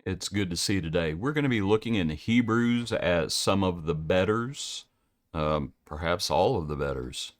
It's good to see you today. We're going to be looking in Hebrews at some of the betters, perhaps all of the betters.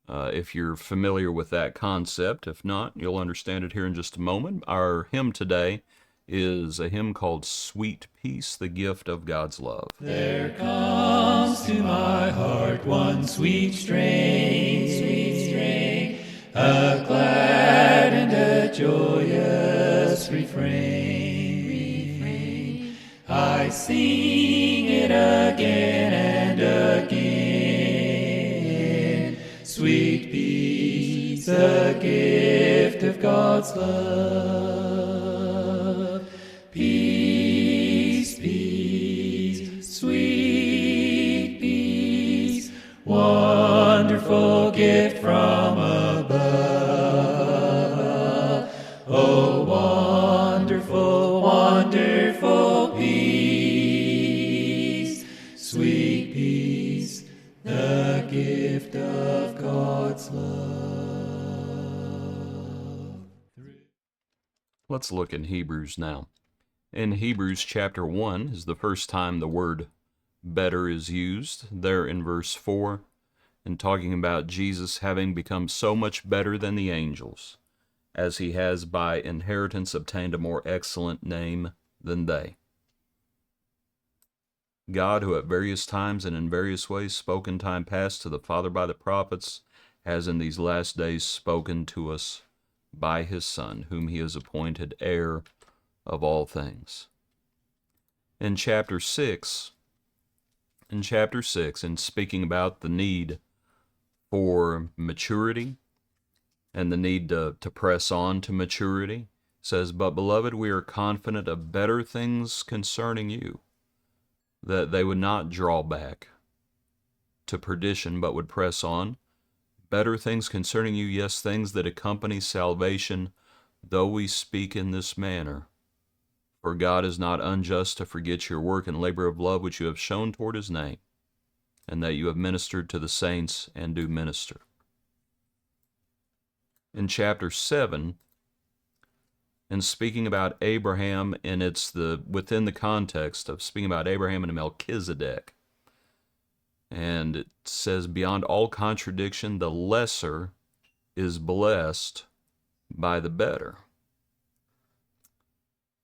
If you're familiar with that concept, if not, you'll understand it here in just a moment. Our hymn today is a hymn called Sweet Peace, the Gift of God's Love. There comes to my heart one sweet strain, a glad and a joyous refrain. I sing it again and again. Sweet peace, the gift of God's love. Peace, peace, sweet peace, wonderful gift from above. Oh, wonderful, wonderful peace, sweet peace, the gift of God's love. Let's look in Hebrews now. In Hebrews chapter 1 is the first time the word better is used, there in verse 4, and talking about Jesus having become so much better than the angels, as he has by inheritance obtained a more excellent name than they. God, who at various times and in various ways spoke in time past to the Father by the prophets, has in these last days spoken to us by his Son, whom he has appointed heir of all things. In chapter 6, in speaking about the need for maturity and the need to press on to maturity, says, "But beloved, we are confident of better things concerning you, that they would not draw back to perdition, but would press on. Better things concerning you, yes, things that accompany salvation, though we speak in this manner. For God is not unjust to forget your work and labor of love which you have shown toward his name, and that you have ministered to the saints and do minister." In chapter 7, in speaking about Abraham, and it's within the context of speaking about Abraham and Melchizedek, and it says, "Beyond all contradiction, the lesser is blessed by the better."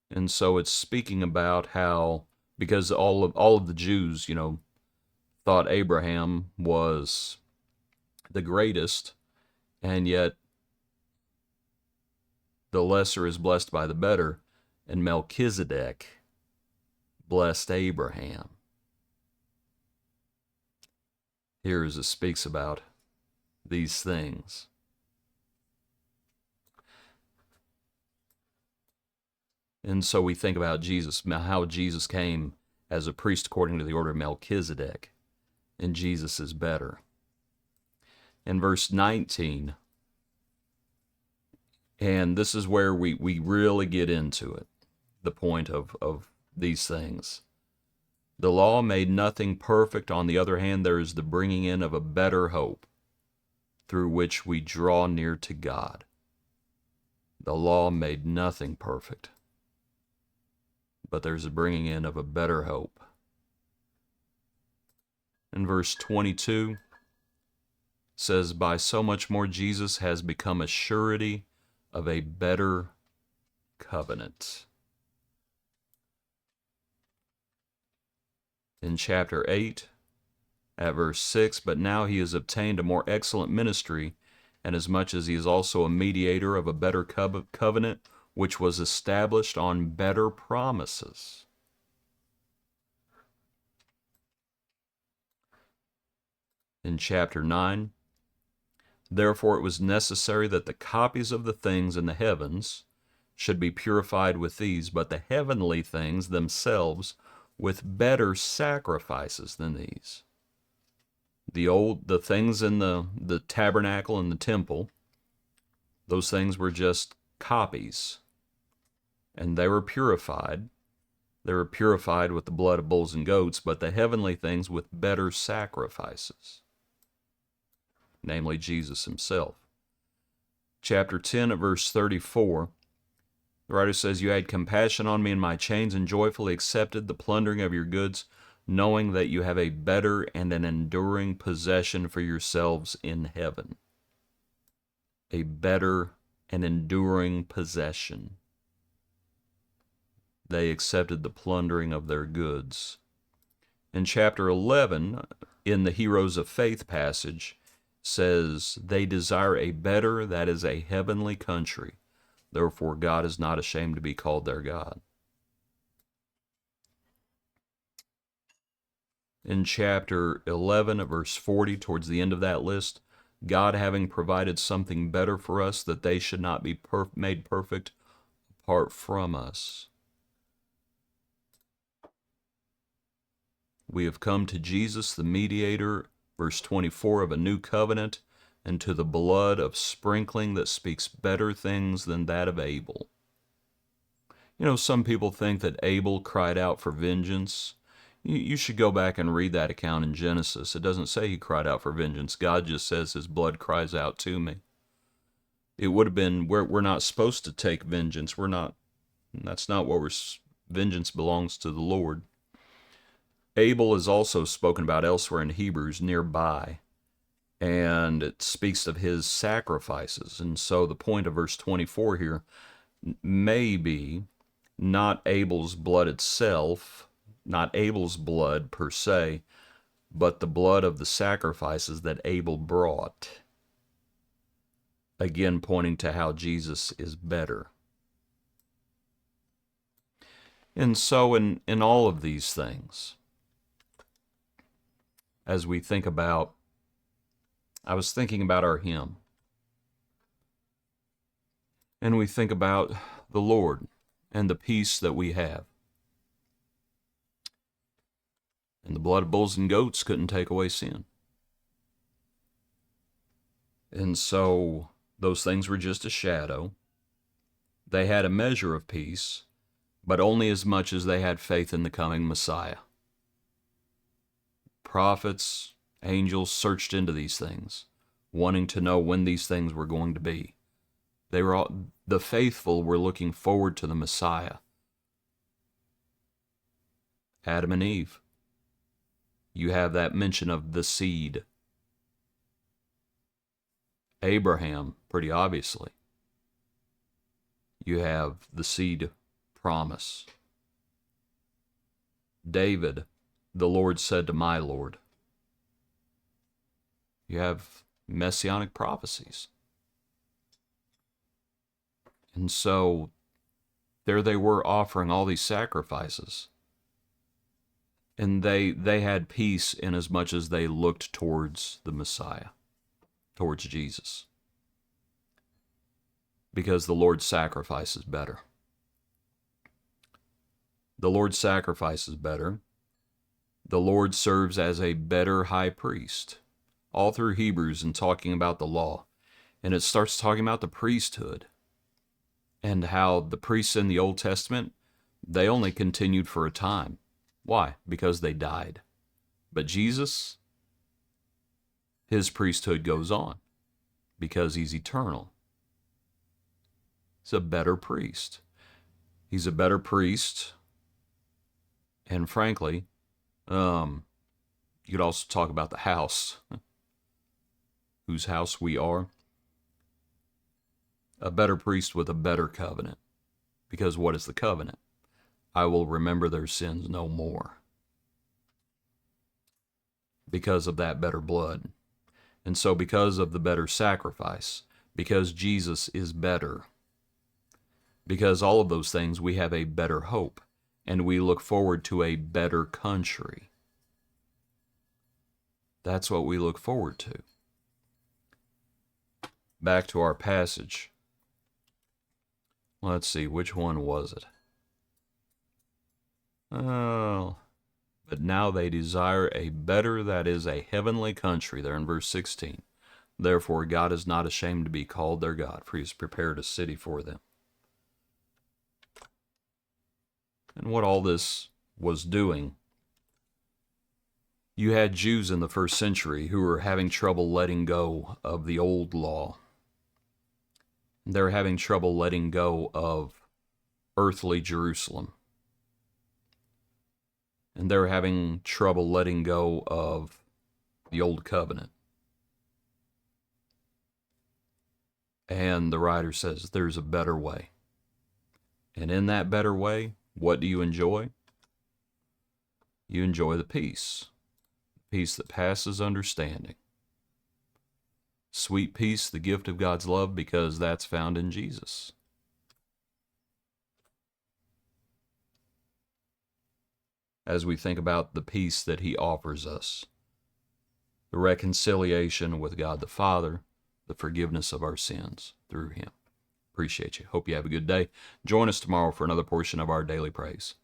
And so it's speaking about how, because all of the Jews, thought Abraham was the greatest, and yet the lesser is blessed by the better, and Melchizedek blessed Abraham. Here as it speaks about these things. And so we think about Jesus, how Jesus came as a priest according to the order of Melchizedek, and Jesus is better. In verse 19, and this is where we really get into it, the point of these things. "The law made nothing perfect. On the other hand, there is the bringing in of a better hope, through which we draw near to God." The law made nothing perfect, but there's a bringing in of a better hope. In verse 22, says, "By so much more Jesus has become a surety of a better covenant." In chapter 8, at verse 6, "But now he has obtained a more excellent ministry, inasmuch as he is also a mediator of a better covenant, which was established on better promises." In chapter 9, "Therefore it was necessary that the copies of the things in the heavens should be purified with these, but the heavenly things themselves with better sacrifices than these." The things in the tabernacle and the temple, those things were just copies, and they were purified. They were purified with the blood of bulls and goats, but the heavenly things with better sacrifices, namely Jesus himself. Chapter 10 at verse 34, The writer says, "You had compassion on me in my chains and joyfully accepted the plundering of your goods, knowing that you have a better and an enduring possession for yourselves in heaven." A better and enduring possession. They accepted the plundering of their goods. In chapter 11, in the Heroes of Faith passage, says, "They desire a better, that is a heavenly country. Therefore God is not ashamed to be called their God." In chapter 11, verse 40, towards the end of that list, God having provided something better for us, that they should not be made perfect apart from us. We have come to Jesus, the mediator, verse 24, of a new covenant, and to the blood of sprinkling that speaks better things than that of Abel. You know, some people think that Abel cried out for vengeance. You should go back and read that account in Genesis. It doesn't say he cried out for vengeance. God just says his blood cries out to me. It would have been, we're not supposed to take vengeance. That's not what vengeance belongs to the Lord. Abel is also spoken about elsewhere in Hebrews nearby, and it speaks of his sacrifices. And so the point of verse 24 here may be not Abel's blood itself, not Abel's blood per se, but the blood of the sacrifices that Abel brought. Again, pointing to how Jesus is better. And so in all of these things, as we think about, I was thinking about our hymn, and we think about the Lord and the peace that we have. And the blood of bulls and goats couldn't take away sin. And so those things were just a shadow. They had a measure of peace, but only as much as they had faith in the coming Messiah. Prophets, angels searched into these things, wanting to know when these things were going to be. The faithful were looking forward to the Messiah. Adam and Eve. You have that mention of the seed. Abraham, pretty obviously. You have the seed promise. David, the Lord said to my Lord. You have messianic prophecies. And so there they were offering all these sacrifices. And they had peace in as much as they looked towards the Messiah, towards Jesus. Because the Lord's sacrifice is better. The Lord's sacrifice is better. The Lord serves as a better high priest. All through Hebrews and talking about the law. And it starts talking about the priesthood. And how the priests in the Old Testament, they only continued for a time. Why? Because they died. But Jesus, his priesthood goes on. Because he's eternal. He's a better priest. He's a better priest. And frankly, you could also talk about the house. Whose house we are. A better priest with a better covenant. Because what is the covenant? I will remember their sins no more. Because of that better blood. And so because of the better sacrifice, because Jesus is better, because all of those things, we have a better hope, and we look forward to a better country. That's what we look forward to. Back to our passage. Let's see, which one was it? Oh, but now they desire a better, that is a heavenly country, there in verse 16. Therefore God is not ashamed to be called their God, for he has prepared a city for them. And what all this was doing, you had Jews in the first century who were having trouble letting go of the old law. They're having trouble letting go of earthly Jerusalem. And they're having trouble letting go of the old covenant. And the writer says there's a better way. And in that better way, what do you enjoy? You enjoy the peace that passes understanding. Sweet peace, the gift of God's love, because that's found in Jesus. As we think about the peace that he offers us, the reconciliation with God the Father, the forgiveness of our sins through him. Appreciate you. Hope you have a good day. Join us tomorrow for another portion of our daily praise.